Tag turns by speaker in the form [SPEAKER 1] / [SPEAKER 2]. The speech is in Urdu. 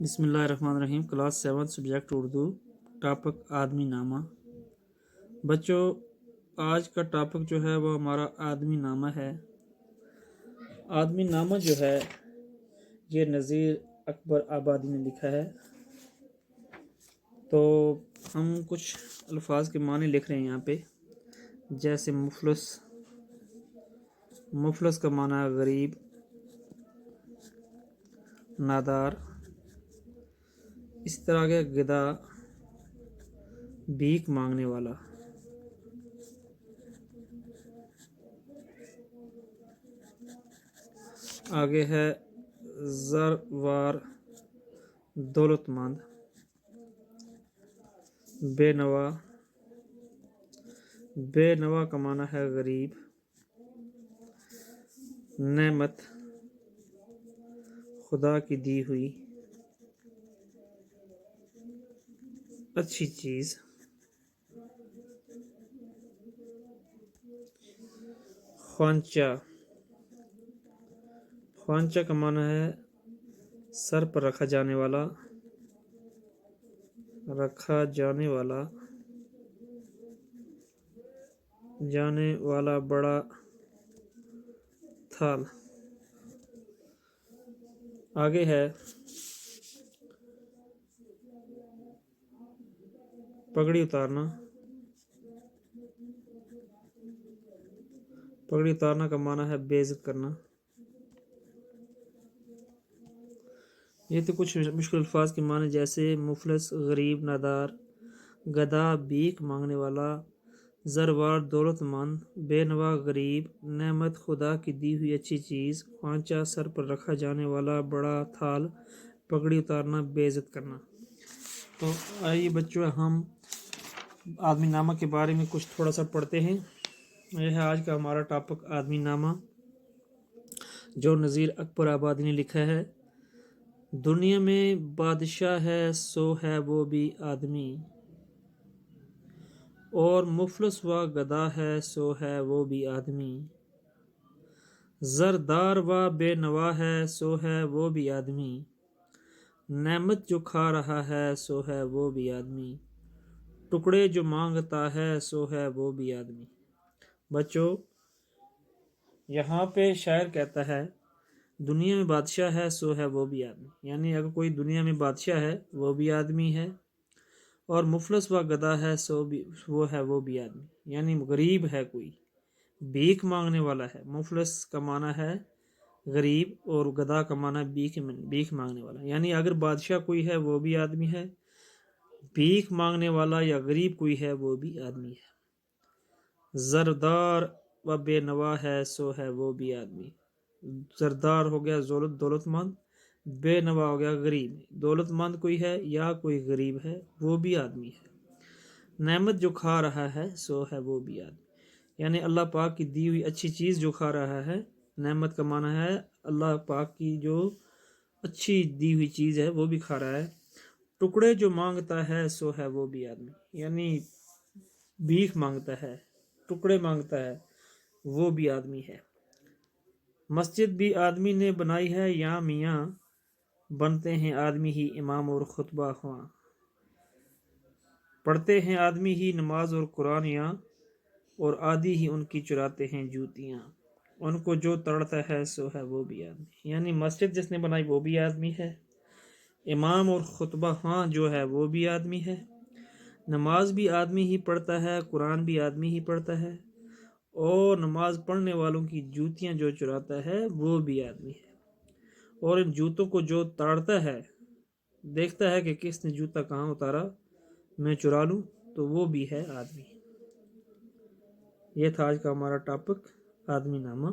[SPEAKER 1] بسم اللہ الرحمن الرحیم۔ کلاس 7 سبجیکٹ اردو، ٹاپک آدمی نامہ۔ بچوں، آج کا ٹاپک جو ہے وہ ہمارا آدمی نامہ ہے۔ آدمی نامہ جو ہے یہ نذیر اکبر آبادی نے لکھا ہے۔ تو ہم کچھ الفاظ کے معنی لکھ رہے ہیں یہاں پہ، جیسے مفلس۔ مفلس کا معنی ہے غریب، نادار۔ اس طرح کے گدا، بھیک مانگنے والا۔ آگے ہے زروار، دولت مند۔ بے نوا، بے نوا کا معنی ہے غریب۔ نعمت، خدا کی دی ہوئی اچھی چیز۔ خوانچہ، خوانچہ کا معنی ہے سر پر رکھا جانے والا، رکھا جانے والا بڑا تھال۔ آگے ہے پگڑی اتارنا۔ پگڑی اتارنا کا معنی ہے بے عزت کرنا۔ یہ تو کچھ مشکل الفاظ کے معنی، جیسے مفلس، غریب، نادار، گدھا، بھیک مانگنے والا، زروار، دولت مند، بے نوا، غریب، نعمت، خدا کی دی ہوئی اچھی چیز، خوانچہ، سر پر رکھا جانے والا بڑا تھال، پگڑی اتارنا، بے عزت کرنا۔ تو آئیے بچوں، ہم آدمی نامہ کے بارے میں کچھ تھوڑا سا پڑھتے ہیں۔ یہ ہے آج کا ہمارا ٹاپک آدمی نامہ، جو نذیر اکبر آبادی نے لکھا ہے۔ دنیا میں بادشاہ ہے سو ہے وہ بھی آدمی، اور مفلس و گدھا ہے سو ہے وہ بھی آدمی، زردار و بے نوا ہے سو ہے وہ بھی آدمی، نعمت جو کھا رہا ہے سو ہے وہ بھی آدمی، ٹکڑے جو مانگتا ہے سو ہے وہ بھی آدمی۔ بچوں، یہاں پہ شاعر کہتا ہے دنیا میں بادشاہ ہے سو ہے وہ بھی آدمی، یعنی اگر کوئی دنیا میں بادشاہ ہے وہ بھی آدمی ہے، اور مفلس و گدھا ہے سو بھی وہ بھی آدمی، یعنی غریب ہے کوئی، بھیک مانگنے والا ہے۔ مفلس کا معنی ہے غریب، اور گدھا کا معنی ہے بھیک مانگنے والا، یعنی اگر بادشاہ کوئی ہے وہ بھی آدمی ہے، بھیک مانگنے والا یا غریب کوئی ہے وہ بھی آدمی ہے۔ زردار و بے نوا ہے سو ہے وہ بھی آدمی۔ زردار ہو گیا دولت مند، بے نوا ہو گیا غریب۔ دولت مند کوئی ہے یا کوئی غریب ہے وہ بھی آدمی ہے۔ نعمت جو کھا رہا ہے سو ہے وہ بھی آدمی، یعنی اللہ پاک کی دی ہوئی اچھی چیز جو کھا رہا ہے۔ نعمت کا معنی ہے اللہ پاک کی جو اچھی دی ہوئی چیز ہے وہ بھی کھا رہا ہے۔ ٹکڑے جو مانگتا ہے سو ہے وہ بھی آدمی، یعنی بھیک مانگتا ہے، ٹکڑے مانگتا ہے، وہ بھی آدمی ہے۔ مسجد بھی آدمی نے بنائی ہے یا میاں، بنتے ہیں آدمی ہی امام اور خطبہ خواں، پڑھتے ہیں آدمی ہی نماز اور قرآن یاں، اور آدھی ہی ان کی چراتے ہیں جوتیاں، ان کو جو تڑتا ہے سو ہے وہ بھی آدمی، یعنی مسجد جس نے بنائی وہ بھی آدمی ہے، امام اور خطبہ خواں جو ہے وہ بھی آدمی ہے، نماز بھی آدمی ہی پڑھتا ہے، قرآن بھی آدمی ہی پڑھتا ہے، اور نماز پڑھنے والوں کی جوتیاں جو چراتا ہے وہ بھی آدمی ہے، اور ان جوتوں کو جو تاڑتا ہے، دیکھتا ہے کہ کس نے جوتا کہاں اتارا، میں چرا لوں، تو وہ بھی ہے آدمی۔ یہ تھا آج کا ہمارا ٹاپک آدمی نامہ۔